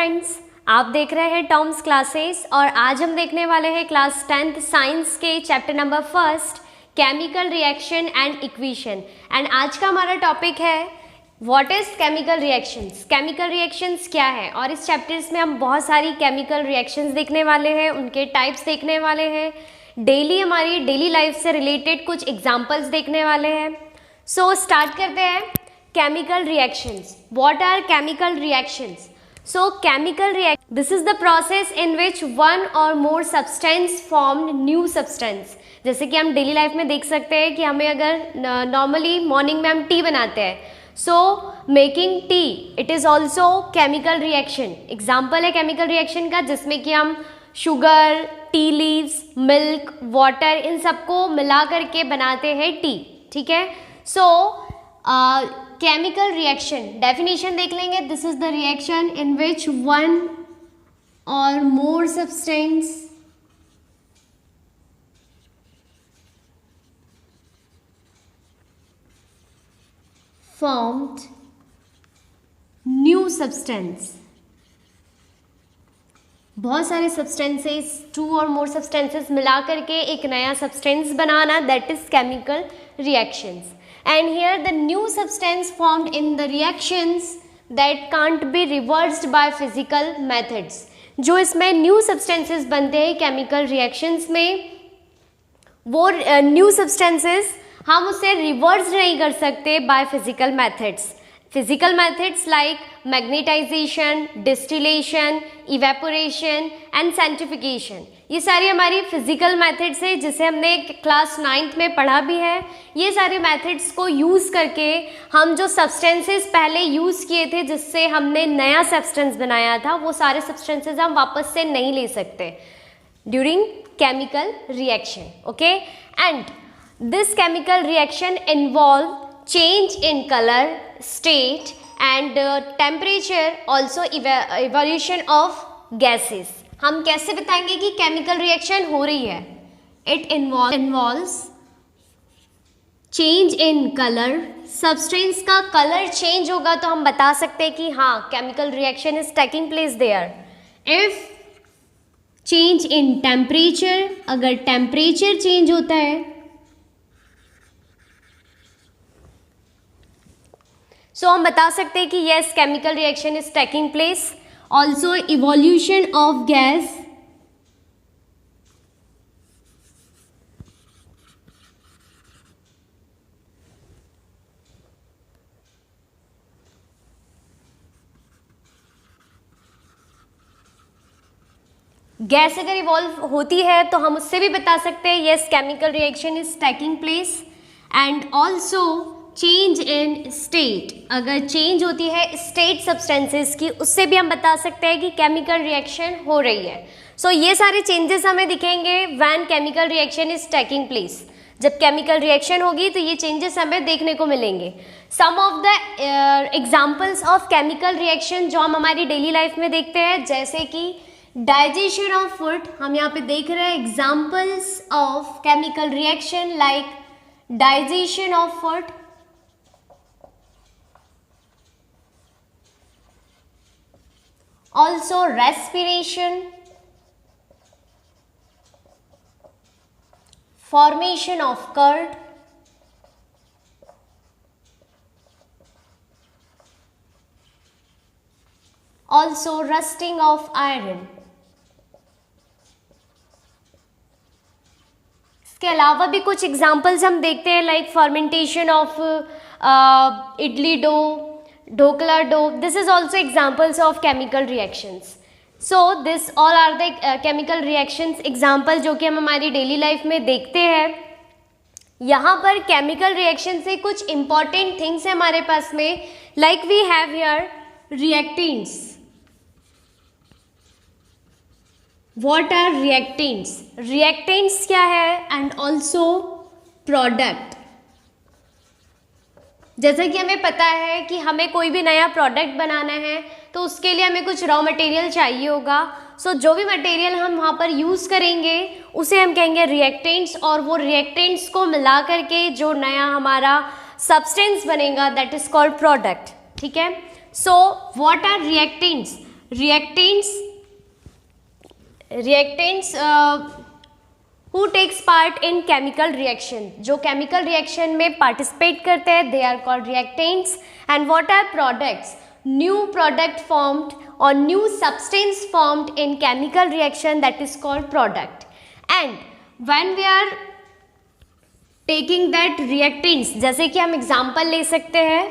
Friends, आप देख रहे हैं टॉम्स क्लासेस और आज हम देखने वाले हैं क्लास 10th साइंस के chapter number first chemical reaction and equation. And आज का हमारा टॉपिक है what is chemical reactions. Chemical reactions क्या है, और इस चैप्टर्स में हम बहुत सारी केमिकल रिएक्शंस देखने वाले हैं, उनके टाइप्स देखने वाले हैं, हमारी डेली लाइफ से रिलेटेड कुछ एग्जाम्पल्स देखने वाले हैं। सो स्टार्ट करते हैं। Chemical reactions, what are chemical reactions? So chemical reaction, this is the process in which one or more substance formed new substance। जैसे कि हम डेली लाइफ में देख सकते हैं कि हमें अगर नॉर्मली मॉर्निंग में हम टी बनाते हैं, so making tea it is also chemical reaction. Example है केमिकल रिएक्शन का जिसमें कि हम sugar, tea leaves, milk, water in सबको मिला करके बनाते हैं टी। ठीक है, सो केमिकल रिएक्शन डेफिनेशन देख लेंगे। This is the reaction in which one or more substance formed new substance. बहुत सारे सब्सटेंसेस, टू और मोर सब्सटेंसेस मिला करके एक नया substance banana, that is chemical reactions. And here the new substance formed in the reactions that can't be reversed by physical methods। जो इसमें new substances बनते हैं केमिकल reactions में, वो new substances हम उसे reverse नहीं कर सकते by physical methods। Physical methods like magnetization, distillation, evaporation and centrifugation, ये सारी हमारी फिजिकल मेथड्स है जिसे हमने क्लास 9th में पढ़ा भी है। ये सारे मेथड्स को यूज़ करके हम जो सब्सटेंसेस पहले यूज़ किए थे जिससे हमने नया सब्सटेंस बनाया था, वो सारे सब्सटेंसेस हम वापस से नहीं ले सकते during chemical reaction. Okay, and this chemical reaction involve change in color, state and temperature, also evolution of gases। हम कैसे बताएंगे कि केमिकल रिएक्शन हो रही है? It involves change in color। Substance का कलर चेंज होगा तो हम बता सकते हैं कि हाँ chemical reaction is taking place there. If change in temperature, अगर टेम्परेचर चेंज होता है सो हम बता सकते हैं कि yes chemical reaction is taking place. Also evolution of gas, gas अगर इवॉल्व होती है तो हम उससे भी बता सकते हैं yes chemical reaction is taking place. And also change in state, अगर चेंज होती है स्टेट सब्सटेंसेस की, उससे भी हम बता सकते हैं कि केमिकल रिएक्शन हो रही है। सो ये सारे चेंजेस हमें दिखेंगे when chemical reaction is taking place. जब केमिकल रिएक्शन होगी तो ये चेंजेस हमें देखने को मिलेंगे। Some of the examples of chemical reaction जो हम हमारी डेली लाइफ में देखते हैं, जैसे कि डाइजेशन ऑफ फूड, हम यहाँ पे देख रहे हैं examples of chemical reaction like digestion of food, also respiration, formation of curd, also rusting of iron। इसके अलावा भी कुछ एग्जाम्पल्स हम देखते हैं like fermentation of idli dough, dhokla dough. This is also examples of chemical reactions. So this all are the chemical reactions example जो कि हम हमारी डेली लाइफ में देखते हैं। यहाँ पर केमिकल रिएक्शन से कुछ इंपॉर्टेंट थिंग्स है हमारे पास में, like we have here reactants. What are reactants? Reactants क्या है? And also product. जैसा कि हमें पता है कि हमें कोई भी नया प्रोडक्ट बनाना है तो उसके लिए हमें कुछ रॉ मटेरियल चाहिए होगा। सो जो भी मटेरियल हम वहाँ पर यूज़ करेंगे उसे हम कहेंगे रिएक्टेंट्स, और वो रिएक्टेंट्स को मिला करके जो नया हमारा सब्सटेंस बनेगा दैट इज कॉल्ड प्रोडक्ट। ठीक है, so what are reactants? reactants who takes part in chemical reaction, जो chemical reaction में participate करते हैं, they are called reactants. And what are products? New product formed or new substance formed in chemical reaction, that is called product. And when we are taking that reactants, जैसे कि हम example ले सकते हैं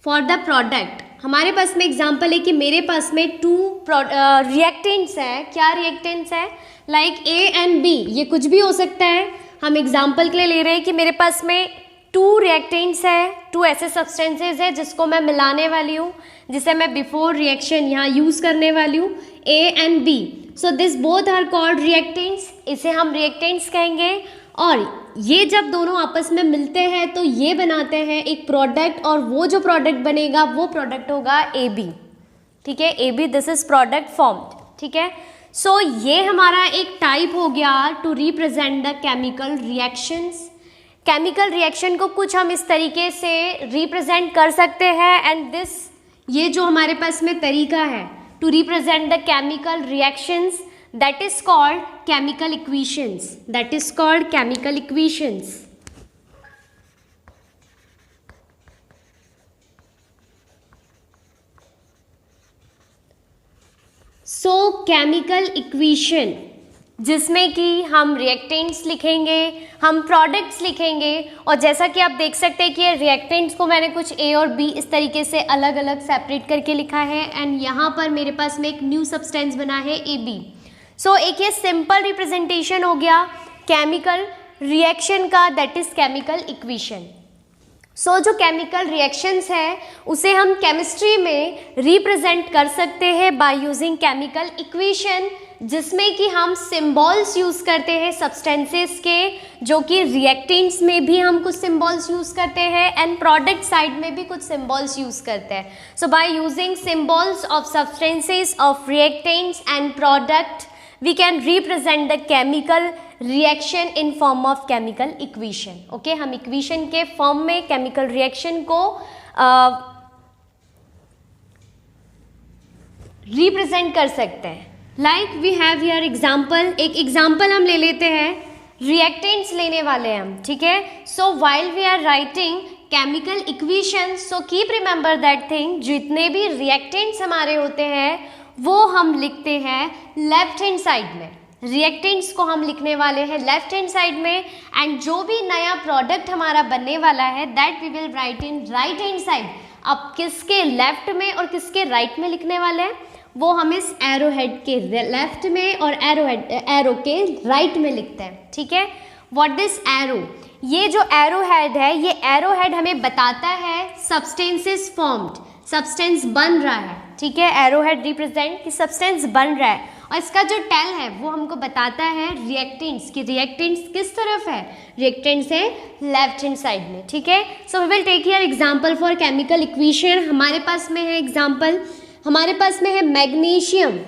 for the product, हमारे पास में example है कि मेरे पास में 2 रिएक्टेंट्स है. क्या रिएक्टेंट्स है? लाइक A एंड B, ये कुछ भी हो सकता है. हम एग्जाम्पल के लिए ले रहे हैं कि मेरे पास में 2 रिएक्टेंट्स है, 2 ऐसे सब्सटेंसेज है जिसको मैं मिलाने वाली हूँ, जिसे मैं बिफोर रिएक्शन यहाँ यूज़ करने वाली हूँ, A and B. So this both are called reactants. इसे हम रिएक्टेंट्स कहेंगे. और ये जब दोनों आपस में मिलते हैं तो ये बनाते हैं एक प्रोडक्ट, और वो जो प्रोडक्ट बनेगा वो प्रोडक्ट होगा AB. ठीक है, AB, this is product formed. ठीक है, सो ये हमारा एक टाइप हो गया to represent the chemical reactions. Chemical reaction को कुछ हम इस तरीके से रिप्रेजेंट कर सकते हैं. एंड दिस, ये जो हमारे पास में तरीका है to represent the chemical reactions, that is called chemical equations. That is called chemical equations. So chemical equation, जिसमें कि हम रिएक्टेंट्स लिखेंगे, हम प्रोडक्ट्स लिखेंगे, और जैसा कि आप देख सकते हैं कि ये रिएक्टेंट्स को मैंने कुछ A और B इस तरीके से अलग अलग सेपरेट करके लिखा है. एंड यहाँ पर मेरे पास में एक न्यू सब्सटेंस बना है AB. सो एक ये सिंपल रिप्रेजेंटेशन हो गया केमिकल रिएक्शन का, दैट इज केमिकल इक्वेशन. सो जो केमिकल रिएक्शंस है उसे हम केमिस्ट्री में रिप्रेजेंट कर सकते हैं बाय यूजिंग केमिकल इक्वेशन, जिसमें कि हम सिंबल्स यूज़ करते हैं सब्सटेंसेस के, जो कि रिएक्टेंट्स में भी हम कुछ सिंबल्स यूज़ करते हैं एंड प्रोडक्ट साइड में भी कुछ सिंबल्स यूज़ करते हैं. So by using symbols of substances of reactants and product, we can represent the chemical reaction in form of chemical equation. Okay, हम equation के फॉर्म में chemical reaction को represent कर सकते हैं. Like we have here example, एक example हम ले लेते हैं, reactants लेने वाले हैं हम. ठीक है, so while we are writing chemical equation, so keep remember that thing, जितने भी reactants हमारे होते हैं वो हम लिखते हैं लेफ्ट हैंड साइड में. रिएक्टेंट्स को हम लिखने वाले हैं लेफ्ट हैंड साइड में, एंड जो भी नया प्रोडक्ट हमारा बनने वाला है that we will write in right hand side. अब किसके लेफ्ट में और किसके राइट में लिखने वाले हैं वो हम इस एरो हेड के लेफ्ट में और एरो के राइट में लिखते हैं. ठीक है, व्हाट दिस एरो, ये जो एरो हेड है, ये एरो हेड हमें बताता है सब्सटेंसेस फॉर्म्ड, सब्सटेंस बन रहा है. ठीक है, एरो हेड रिप्रेजेंट कि सब्सटेंस बन रहा है, और इसका जो टेल है वो हमको बताता है रिएक्टेंट्स, कि रिएक्टेंट्स किस तरफ है, रिएक्टेंट्स है लेफ्ट हैंड साइड में. ठीक है, so we will take here example for chemical equation. हमारे पास में है एग्जांपल, हमारे पास में है magnesium.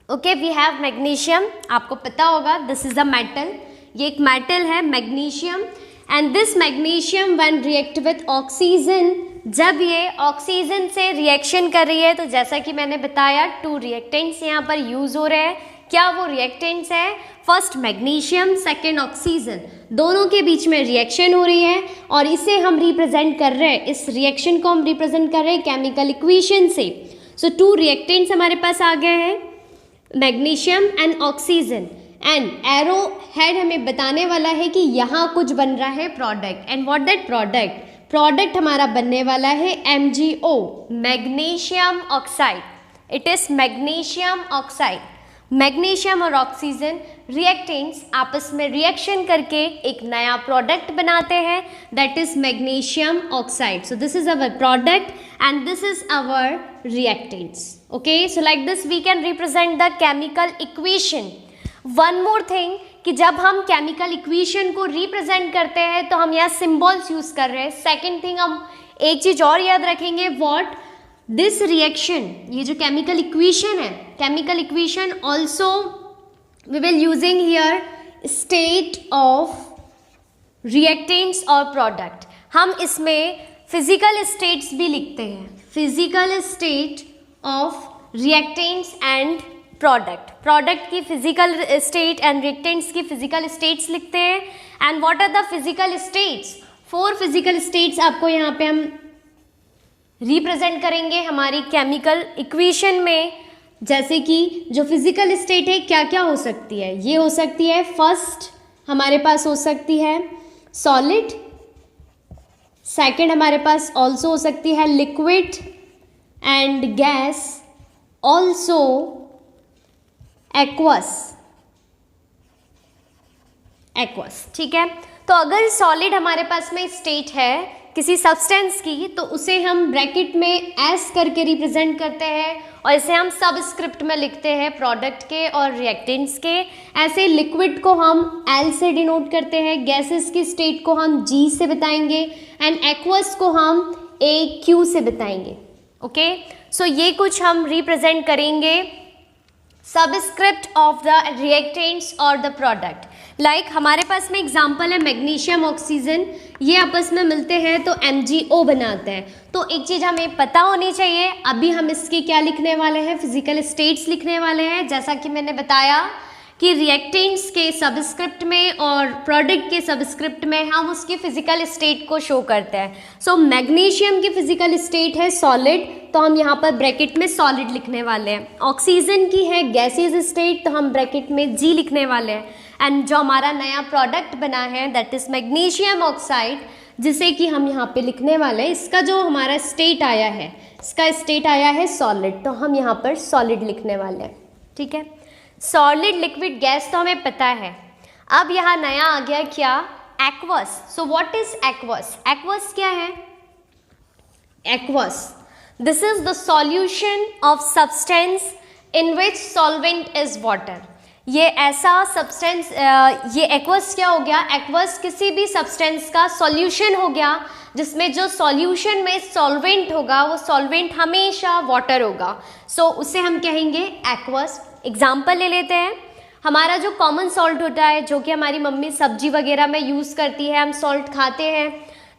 Okay, we have magnesium, आपको पता होगा दिस इज अ मेटल, ये एक मेटल है magnesium. And this magnesium when react with oxygen, जब ये ऑक्सीजन से रिएक्शन कर रही है तो जैसा कि मैंने बताया 2 रिएक्टेंट्स यहाँ पर यूज़ हो रहे हैं. क्या वो रिएक्टेंट्स है? फर्स्ट मैग्नीशियम, सेकेंड ऑक्सीजन, दोनों के बीच में रिएक्शन हो रही है और इसे हम रिप्रेजेंट कर रहे हैं, इस रिएक्शन को हम रिप्रेजेंट कर रहे हैं केमिकल इक्वेशन से. सो 2 रिएक्टेंट्स हमारे पास आ गए हैं, magnesium and oxygen, and arrow head हमें बताने वाला है कि यहाँ कुछ बन रहा है product. And what that product हमारा बनने वाला है MgO, magnesium oxide. It is magnesium oxide. Magnesium और ऑक्सीजन रिएक्टेंट्स आपस में रिएक्शन करके एक नया प्रोडक्ट बनाते हैं, that is magnesium oxide. So this is our product and this is our reactants. Okay, so like this we can represent the chemical equation. One more thing, कि जब हम केमिकल इक्वेशन को represent करते हैं तो हम यहाँ सिंबल्स यूज कर रहे हैं. सेकेंड थिंग, हम एक चीज और याद रखेंगे, व्हाट दिस रिएक्शन, ये जो केमिकल इक्वेशन है, chemical equation also we will using here state of reactants और प्रोडक्ट. हम इसमें फिजिकल स्टेट्स भी लिखते हैं, physical state of reactants and product. Product की फिजिकल स्टेट एंड रिएक्टेंट्स की फिजिकल स्टेट्स लिखते हैं। And what are the physical states? 4 physical states आपको यहाँ पे हम रिप्रेजेंट करेंगे हमारी केमिकल इक्वेशन में। जैसे कि जो फिजिकल स्टेट है क्या क्या हो सकती है? ये हो सकती है, फर्स्ट हमारे पास हो सकती है सॉलिड, सेकेंड हमारे पास ऑल्सो हो सकती है liquid and gas, also aqueous. ठीक है, तो अगर सॉलिड हमारे पास में स्टेट है किसी सब्सटेंस की तो उसे हम ब्रैकेट में एस करके रिप्रेजेंट करते हैं और इसे हम सबस्क्रिप्ट में लिखते हैं प्रोडक्ट के और रिएक्टेंट्स के। ऐसे लिक्विड को हम एल से डिनोट करते हैं, गैसेस की स्टेट को हम जी से बताएंगे एंड एक्वस को हम ए क्यू से बताएंगे। ओके, सो ये कुछ हम रिप्रेजेंट करेंगे सबस्क्रिप्ट ऑफ द रिएक्टेंट्स और द प्रोडक्ट। लाइक हमारे पास में एग्जांपल है मैग्नीशियम ऑक्सीजन, ये आपस में मिलते हैं तो MgO बनाते हैं। तो एक चीज़ हमें पता होनी चाहिए, अभी हम इसकी क्या लिखने वाले हैं? फिजिकल स्टेट्स लिखने वाले हैं। जैसा कि मैंने बताया कि रिएक्टेंट्स के सबस्क्रिप्ट में और प्रोडक्ट के सबस्क्रिप्ट में हम उसकी फिजिकल स्टेट को शो करते हैं। सो मैग्नीशियम की फिजिकल स्टेट है सॉलिड, तो हम यहाँ पर ब्रैकेट में सॉलिड लिखने वाले हैं। ऑक्सीजन की है गैसियस स्टेट, तो हम ब्रैकेट में जी लिखने वाले हैं। एंड जो हमारा नया प्रोडक्ट बना है दैट इज मैग्नीशियम ऑक्साइड, जिसे कि हम यहाँ पे लिखने वाले हैं, इसका जो हमारा स्टेट आया है, इसका स्टेट आया है सॉलिड, तो हम यहाँ पर सॉलिड लिखने वाले हैं। ठीक है, सॉलिड लिक्विड गैस तो हमें पता है। अब यहाँ नया आ गया क्या? Aqueous. So what is aqueous? Aqueous क्या है? Aqueous, this is the solution of substance in which solvent is water. ये ऐसा सब्सटेंस, ये एक्वस क्या हो गया? एक्वस किसी भी सब्सटेंस का सॉल्यूशन हो गया जिसमें जो सॉल्यूशन में सॉल्वेंट होगा वो सॉल्वेंट हमेशा वाटर होगा। सो उसे हम कहेंगे एक्वस। एग्जाम्पल ले लेते हैं, हमारा जो कॉमन सॉल्ट होता है जो कि हमारी मम्मी सब्जी वगैरह में यूज़ करती है, हम सॉल्ट खाते हैं,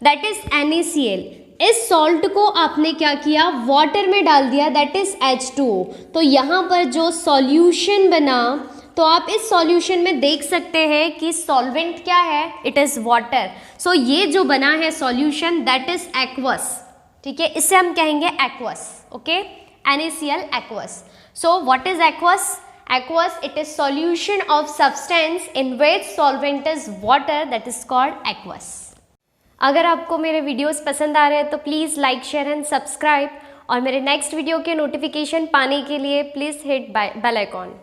दैट इज NaCl। इस सॉल्ट को आपने क्या किया? वाटर में डाल दिया, दैट इज H2O। तो यहाँ पर जो सॉल्यूशन बना, तो आप इस सॉल्यूशन में देख सकते हैं कि सॉल्वेंट क्या है? It is water. सो ये जो बना है सॉल्यूशन दैट इज एक्वस। ठीक है, इसे हम कहेंगे aqueous. Okay, NaCl aqueous. So what is aqueous? Aqueous, it is solution of substance in which solvent is water, that is called aqueous। अगर आपको मेरे वीडियोस पसंद आ रहे हैं तो please like share and subscribe, और मेरे नेक्स्ट वीडियो के नोटिफिकेशन पाने के लिए प्लीज़ हिट बेल आइकॉन।